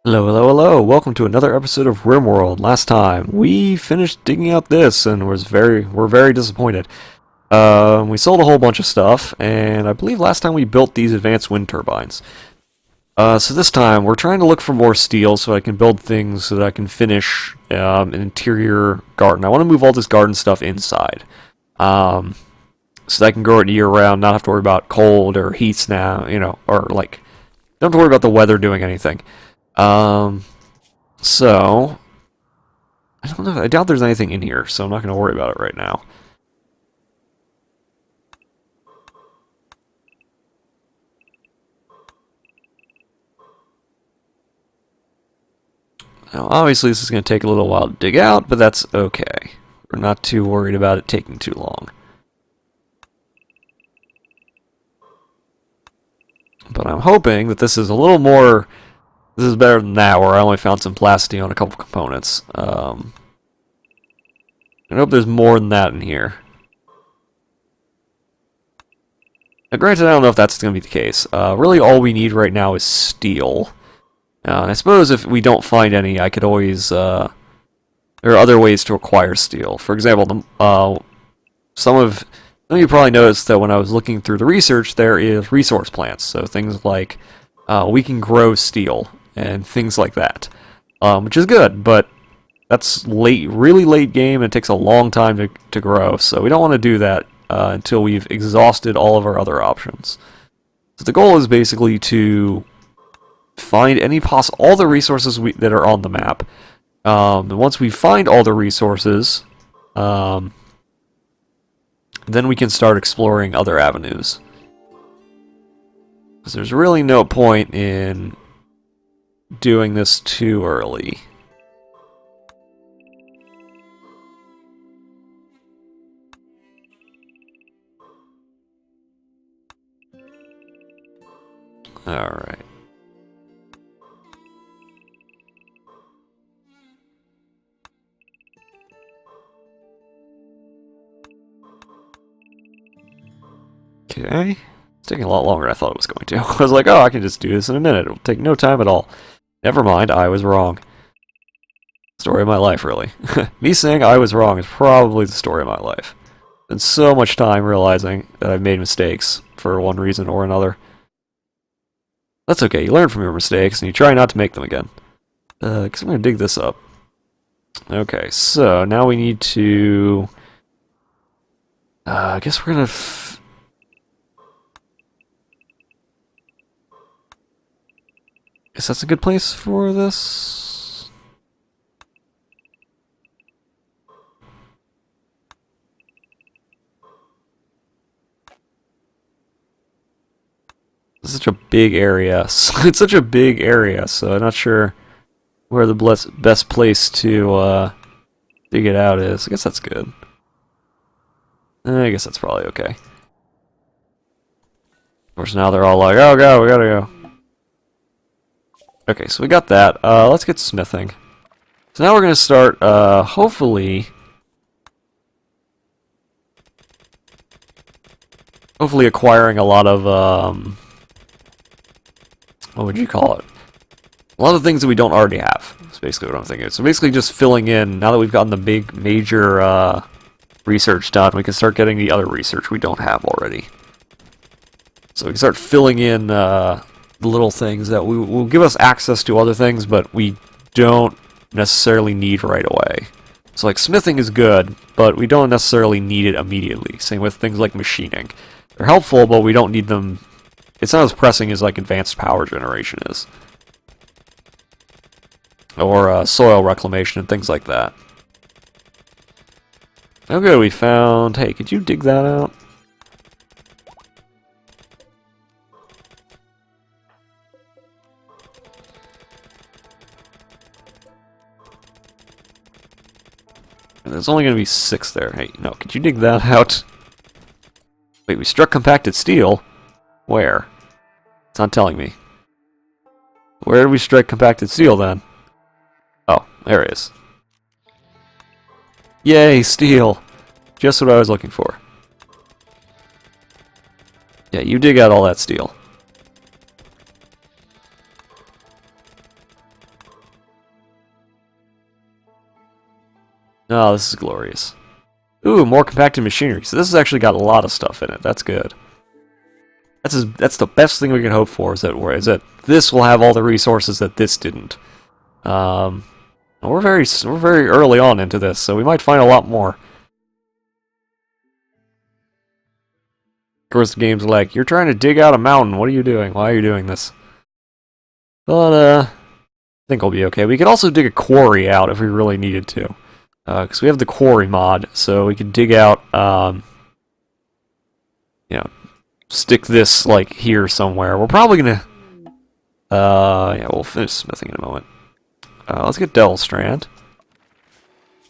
Hello, hello, hello! Welcome to another episode of Rimworld. Last time we finished digging out this and we're very disappointed. We sold a whole bunch of stuff, and I believe last time we built these advanced wind turbines. So this time we're trying to look for more steel so I can build things so that I can finish an interior garden. I want to move all this garden stuff inside, so that I can grow it year round, not have to worry about cold or heat now, or like don't have to worry about the weather doing anything. So I don't know. I doubt there's anything in here, so I'm not going to worry about it right now. Now, obviously, this is going to take a little while to dig out, but that's okay. We're not too worried about it taking too long. But I'm hoping that this is a little more. This is better than that, where I only found some plastic on a couple components. I hope there's more than that in here. Now, granted, I don't know if that's going to be the case. Really, all we need right now is steel. And I suppose if we don't find any, I could always... there are other ways to acquire steel. For example, some of you probably noticed that when I was looking through the research, there is resource plants. So things like we can grow steel and things like that, which is good, but that's late, really late game, and it takes a long time to grow. So we don't want to do that until we've exhausted all of our other options. So the goal is basically to find all the resources that are on the map. And once we find all the resources, then we can start exploring other avenues. Because there's really no point in doing this too early. Alright. Okay. It's taking a lot longer than I thought it was going to. I was like, oh, I can just do this in a minute. It'll take no time at all. Never mind, I was wrong. Story of my life, really. Me saying I was wrong is probably the story of my life. Spent so much time realizing that I've made mistakes for one reason or another. That's okay, you learn from your mistakes and you try not to make them again. Because I'm going to dig this up. Okay, so now we need to... I guess we're going to... Guess that's a good place for this. It's such a big area. It's such a big area, so I'm not sure where the best place to dig it out is. I guess that's good. I guess that's probably okay. Of course, now they're all like, oh god, we gotta go. Okay, so we got that. Let's get smithing. So now we're going to start, hopefully acquiring a lot of, what would you call it? A lot of things that we don't already have. That's basically what I'm thinking. So basically just filling in, now that we've gotten the big, major, research done, we can start getting the other research we don't have already. So we can start filling in, the little things that will give us access to other things, but we don't necessarily need right away. So like smithing is good, but we don't necessarily need it immediately. Same with things like machining. They're helpful, but we don't need them. It's not as pressing as like advanced power generation is. Or soil reclamation and things like that. Okay, we found... Hey, could you dig that out? There's only going to be 6 there. Hey, no, could you dig that out? Wait, we struck compacted steel? Where? It's not telling me. Where did we strike compacted steel, then? Oh, there it is. Yay, steel! Just what I was looking for. Yeah, you dig out all that steel. Oh, this is glorious. Ooh, more compacted machinery. So this has actually got a lot of stuff in it. That's good. That's the best thing we can hope for, is that this will have all the resources that this didn't. We're very early on into this, so we might find a lot more. Of course, the game's like, you're trying to dig out a mountain. What are you doing? Why are you doing this? But, I think we'll be okay. We could also dig a quarry out if we really needed to. Because we have the quarry mod, so we could dig out, you know, stick this, like, here somewhere. We're probably gonna, yeah, we'll finish smithing in a moment. Let's get Devil Strand.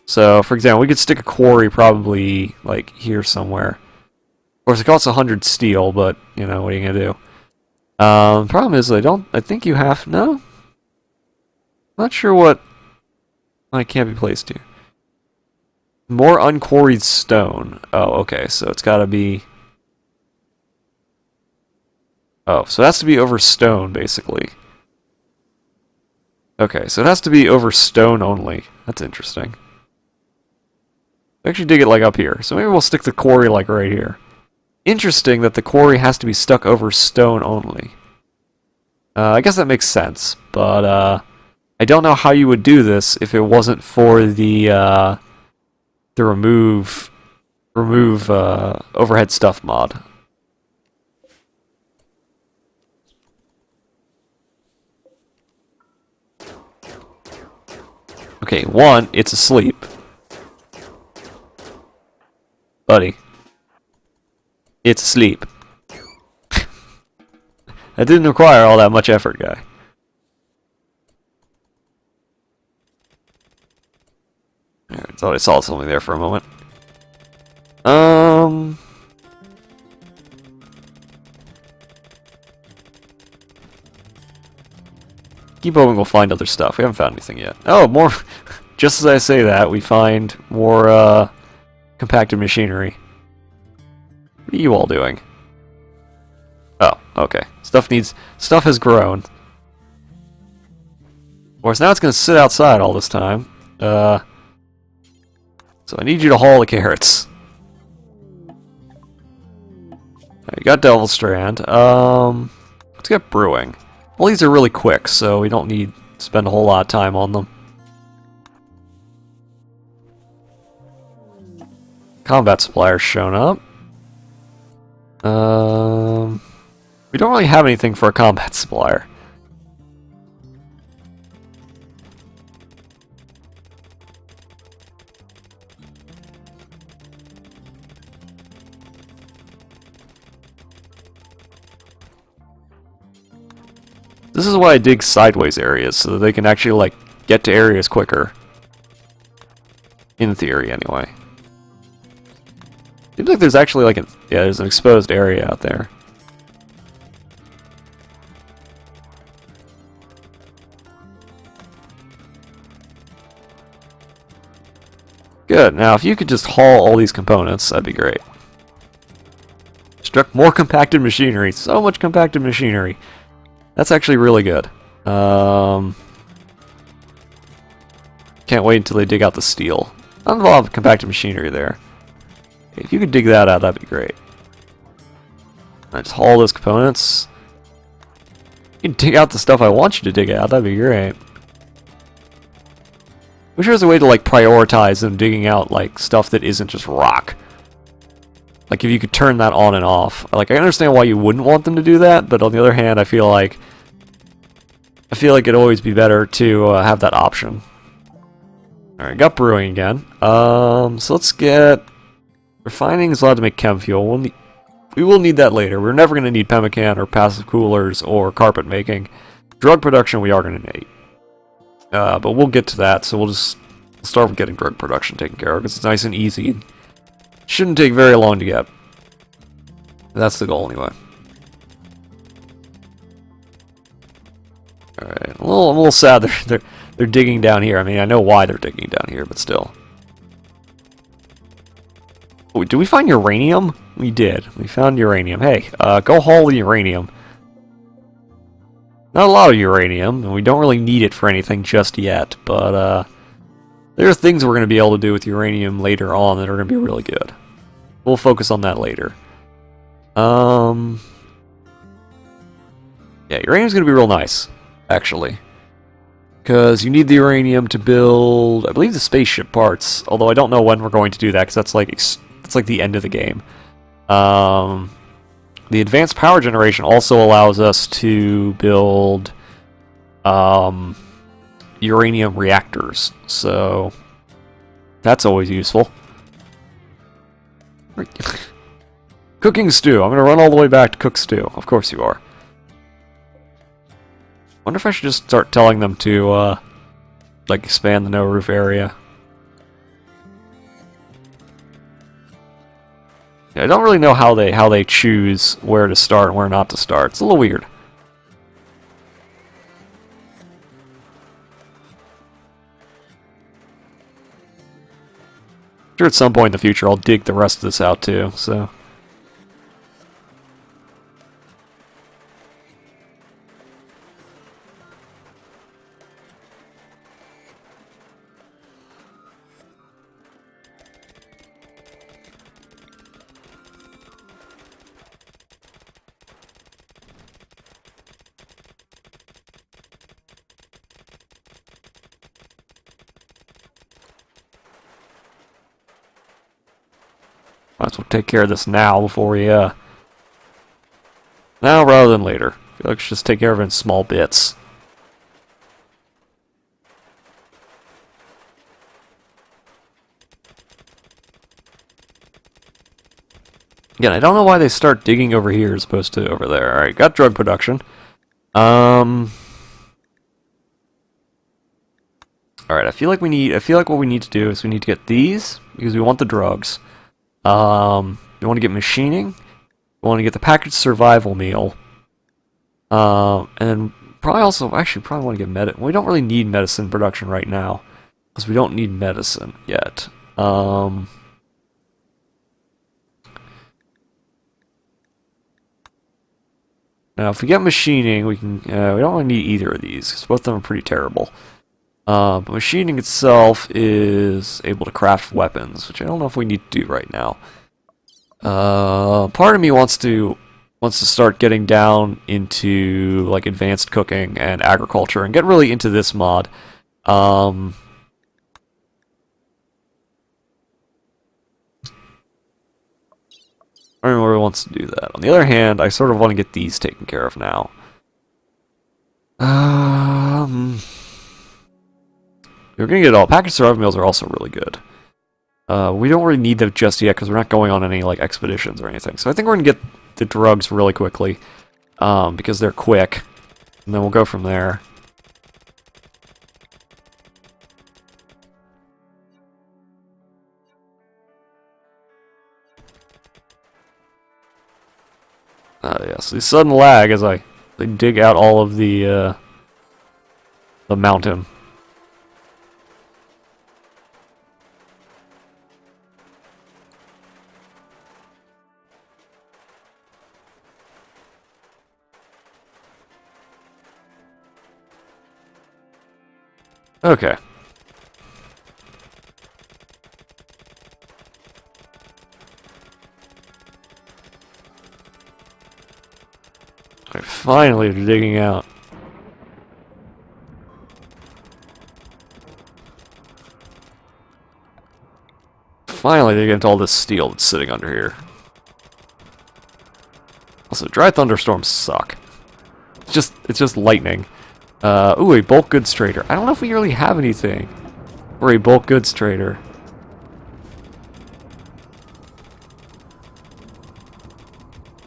So, for example, we could stick a quarry probably, like, here somewhere. Of course, it costs 100 steel, but, you know, what are you gonna do? The problem is, I think you have, no? Not sure what I can't be placed here. More unquarried stone. Oh, okay, so it's gotta be... Oh, so it has to be over stone, basically. Okay, so it has to be over stone only. That's interesting. Actually dig it, like, up here. So maybe we'll stick the quarry, like, right here. Interesting that the quarry has to be stuck over stone only. I guess that makes sense, but, I don't know how you would do this if it wasn't for the remove overhead stuff mod. Okay, one, it's asleep. Buddy. It's asleep. That didn't require all that much effort, guy. I thought I saw something there for a moment. Keep hoping we'll find other stuff. We haven't found anything yet. Oh, more... Just as I say that, we find more, compacted machinery. What are you all doing? Oh, okay. Stuff has grown. Of course, now it's gonna sit outside all this time. So I need you to haul the carrots. Alright, you got Devil Strand. Let's get brewing. Well, these are really quick, so we don't need to spend a whole lot of time on them. Combat supplier's shown up. We don't really have anything for a combat supplier. This is why I dig sideways areas, so that they can actually, like, get to areas quicker. In theory, anyway. Seems like there's actually, like, there's an exposed area out there. Good. Now, if you could just haul all these components, that'd be great. Struck more compacted machinery. So much compacted machinery. That's actually really good. Can't wait until they dig out the steel. Not a lot of compacted machinery there. If you could dig that out, that'd be great. I just haul those components. You can dig out the stuff I want you to dig out, that'd be great. Wish there was a way to, like, prioritize them digging out, like, stuff that isn't just rock. Like, if you could turn that on and off. Like, I understand why you wouldn't want them to do that, but on the other hand, I feel like it'd always be better to have that option. Alright, got brewing again. So let's get... Refining is allowed to make chem fuel. We will need that later. We're never going to need pemmican or passive coolers or carpet making. Drug production we are going to need. But we'll get to that, so we'll start with getting drug production taken care of, because it's nice and easy. It shouldn't take very long to get. That's the goal, anyway. Alright, I'm a little sad they're digging down here. I mean, I know why they're digging down here, but still. Oh, did we find uranium? We did. We found uranium. Hey, go haul the uranium. Not a lot of uranium, and we don't really need it for anything just yet, but, There are things we're going to be able to do with uranium later on that are going to be really good. We'll focus on that later. Yeah, uranium's going to be real nice, actually. Because you need the uranium to build, I believe, the spaceship parts. Although I don't know when we're going to do that, because that's like the end of the game. The advanced power generation also allows us to build uranium reactors, so that's always useful. Cooking stew. I'm going to run all the way back to cook stew. Of course you are. Wonder if I should just start telling them to, like, expand the no-roof area. Yeah, I don't really know how they choose where to start and where not to start. It's a little weird. Sure, at some point in the future I'll dig the rest of this out too, so... Might as well take care of this now before we, now rather than later. I feel like we should just take care of it in small bits. Again, I don't know why they start digging over here as opposed to over there. Alright, got drug production. Alright, I feel like what we need to do is we need to get these, because we want the drugs. We want to get machining. We want to get the packaged survival meal. And probably also, actually, probably want to get we don't really need medicine production right now, because we don't need medicine yet. Now, if we get machining, we can. We don't really need either of these, because both of them are pretty terrible. But machining itself is able to craft weapons, which I don't know if we need to do right now. Part of me wants to start getting down into like advanced cooking and agriculture and get really into this mod. I don't know where he wants to do that. On the other hand, I sort of want to get these taken care of now. We're gonna get all packaged survival meals are also really good. We don't really need them just yet because we're not going on any like expeditions or anything. So I think we're gonna get the drugs really quickly because they're quick, and then we'll go from there. Yes, the sudden lag as I dig out all of the mountain. Okay. Finally, they're digging out. Finally, they get into all this steel that's sitting under here. Also, dry thunderstorms suck. It's just lightning. Ooh, a bulk goods trader. I don't know if we really have anything for a bulk goods trader.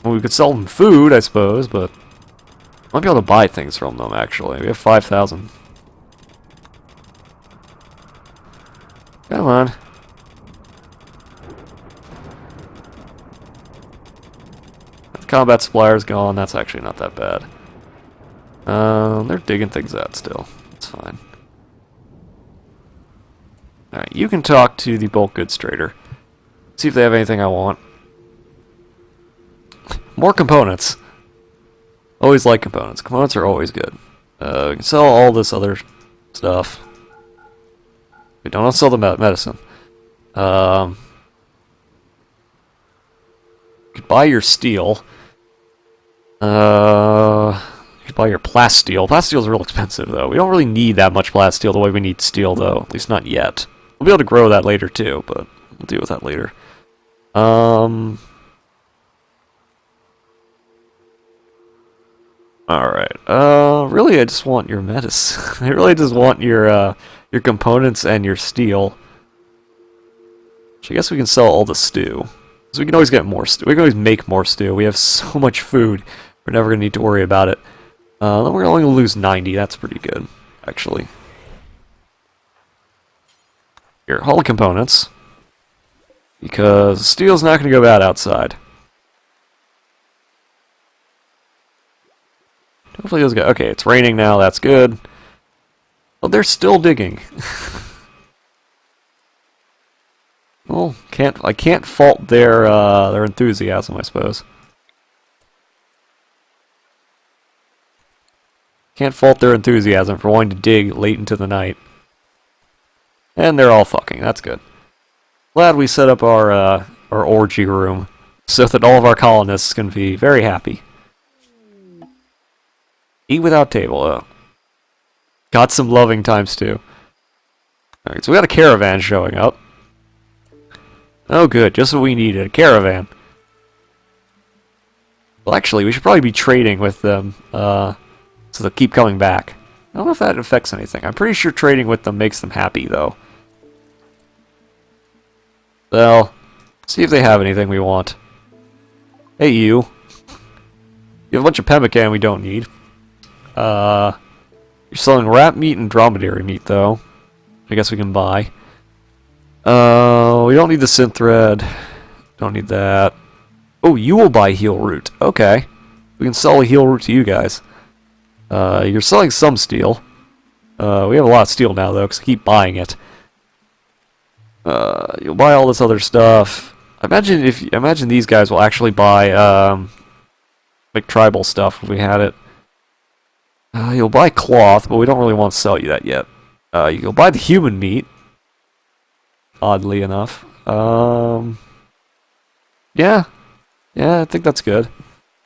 Well, we could sell them food, I suppose, but might be able to buy things from them, actually. We have 5,000. Come on. The combat supplier's gone. That's actually not that bad. They're digging things out still. It's fine. Alright, you can talk to the bulk goods trader. See if they have anything I want. More components. Always like components. Components are always good. We can sell all this other stuff. We don't sell the medicine. You could buy your steel. You could buy your plasteel. Plasteel is real expensive, though. We don't really need that much plasteel the way we need steel, though. At least not yet. We'll be able to grow that later, too, but we'll deal with that later. Alright. Really, I just want your medicine. I really just want your components and your steel. Which I guess we can sell all the stew. So we can always get more stew. We can always make more stew. We have so much food. We're never going to need to worry about it. Then we're only going to lose 90. That's pretty good, actually. Here, haul the components. Because steel's not going to go bad outside. Hopefully those go. Okay, it's raining now. That's good. Well, they're still digging. Well, I can't fault their enthusiasm, I suppose. Can't fault their enthusiasm for wanting to dig late into the night. And they're all fucking. That's good. Glad we set up our orgy room so that all of our colonists can be very happy. Eat without table. Got some loving times too. Alright, so we got a caravan showing up. Oh good, just what we needed, a caravan. Well actually, we should probably be trading with them, so they'll keep coming back. I don't know if that affects anything. I'm pretty sure trading with them makes them happy, though. Well, see if they have anything we want. Hey you. You have a bunch of pemmican we don't need. You're selling rat meat and dromedary meat, though. I guess we can buy. We don't need the synth thread. Don't need that. Oh, you will buy heal root. Okay. We can sell a heal root to you guys. You're selling some steel. We have a lot of steel now, though, because I keep buying it. You'll buy all this other stuff. Imagine these guys will actually buy, like, tribal stuff if we had it. You'll buy cloth, but we don't really want to sell you that yet. You'll buy the human meat. Oddly enough. Yeah. Yeah, I think that's good. I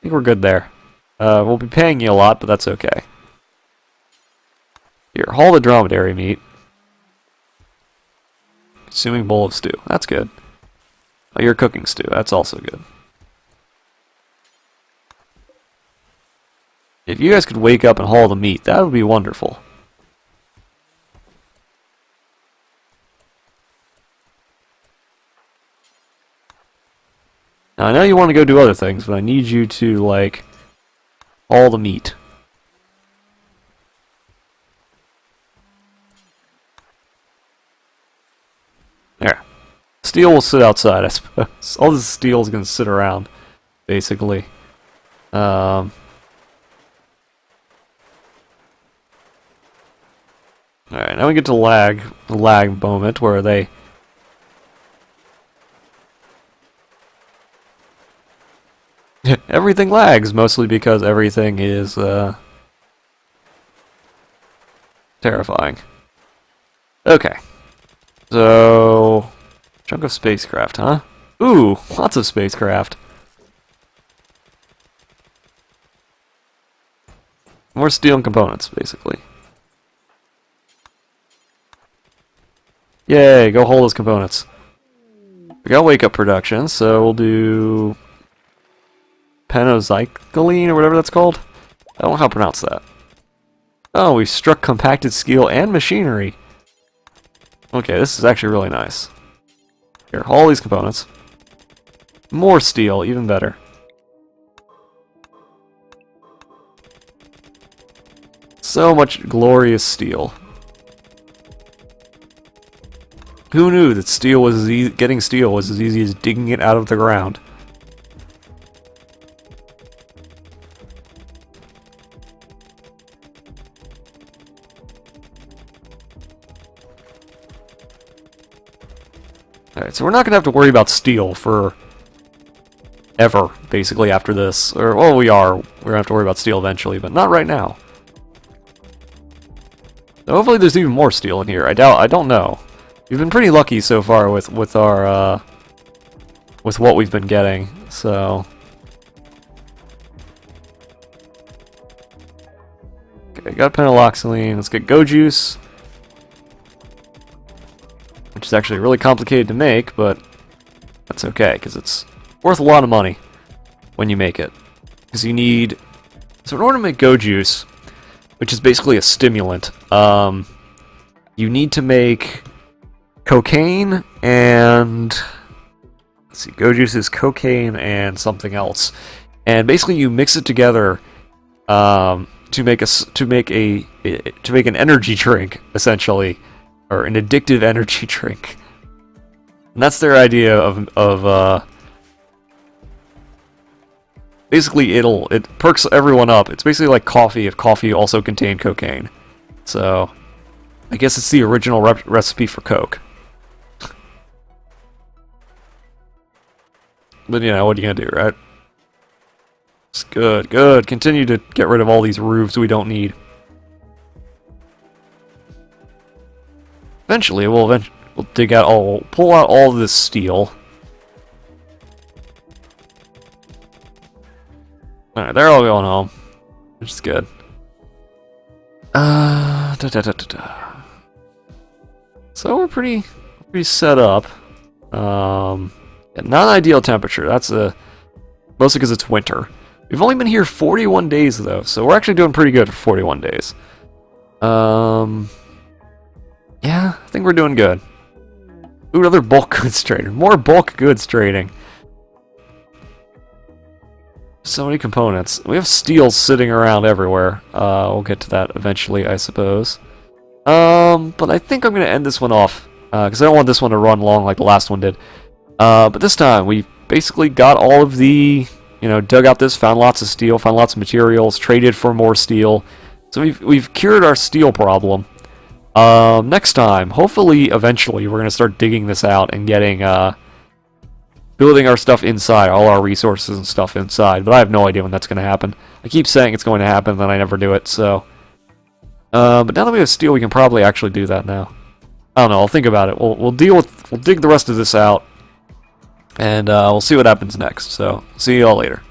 think we're good there. We'll be paying you a lot, but that's okay. Here, haul the dromedary meat. Consuming bowl of stew. That's good. Oh, you're cooking stew. That's also good. If you guys could wake up and haul the meat, that would be wonderful. Now, I know you want to go do other things, but I need you to, like, haul the meat. There. Steel will sit outside, I suppose. All this steel is going to sit around, basically. Alright, now we get to the lag moment where they... Everything lags, mostly because everything is, terrifying. Okay. So... Chunk of spacecraft, huh? Ooh, lots of spacecraft. More steel and components, basically. Yay, go hold those components. We got wake up production, so we'll do... Penoxycline, or whatever that's called? I don't know how to pronounce that. Oh, we struck compacted steel and machinery. Okay, this is actually really nice. Here, haul these components. More steel, even better. So much glorious steel. Who knew that steel was getting steel was as easy as digging it out of the ground? Alright, so we're not going to have to worry about steel for ever, basically, after this. Or, well, we are. We're going to have to worry about steel eventually, but not right now. So hopefully there's even more steel in here. I don't know. we've been pretty lucky so far with our with what we've been getting. So okay, got pentyloxylene. Let's get go juice, which is actually really complicated to make, but that's okay because it's worth a lot of money when you make it. Because you need, so in order to make go juice, which is basically a stimulant, you need to make cocaine and, let's see, go juice is cocaine and something else, and basically you mix it together to make an energy drink, essentially, or an addictive energy drink. And that's their idea of basically it perks everyone up. It's basically like coffee if coffee also contained cocaine. So I guess it's the original recipe for Coke. But you know, what are you gonna do, right? It's good, good. Continue to get rid of all these roofs we don't need. Eventually, we'll pull out all this steel. Alright, they're all going home, which is good. So we're pretty set up. Not an ideal temperature. That's mostly because it's winter. We've only been here 41 days though, so we're actually doing pretty good for 41 days. Yeah, I think we're doing good. Ooh, another bulk goods trader. More bulk goods trading. So many components. We have steel sitting around everywhere. We'll get to that eventually, I suppose. But I think I'm going to end this one off, because I don't want this one to run long like the last one did. But this time, we basically got all of the, dug out this, found lots of steel, found lots of materials, traded for more steel. So we've cured our steel problem. Next time, hopefully, eventually, we're going to start digging this out and getting, building our stuff inside, all our resources and stuff inside, but I have no idea when that's going to happen. I keep saying it's going to happen, then I never do it, so. But now that we have steel, we can probably actually do that now. I don't know, I'll think about it. We'll dig the rest of this out, and we'll see what happens next, so see you all later.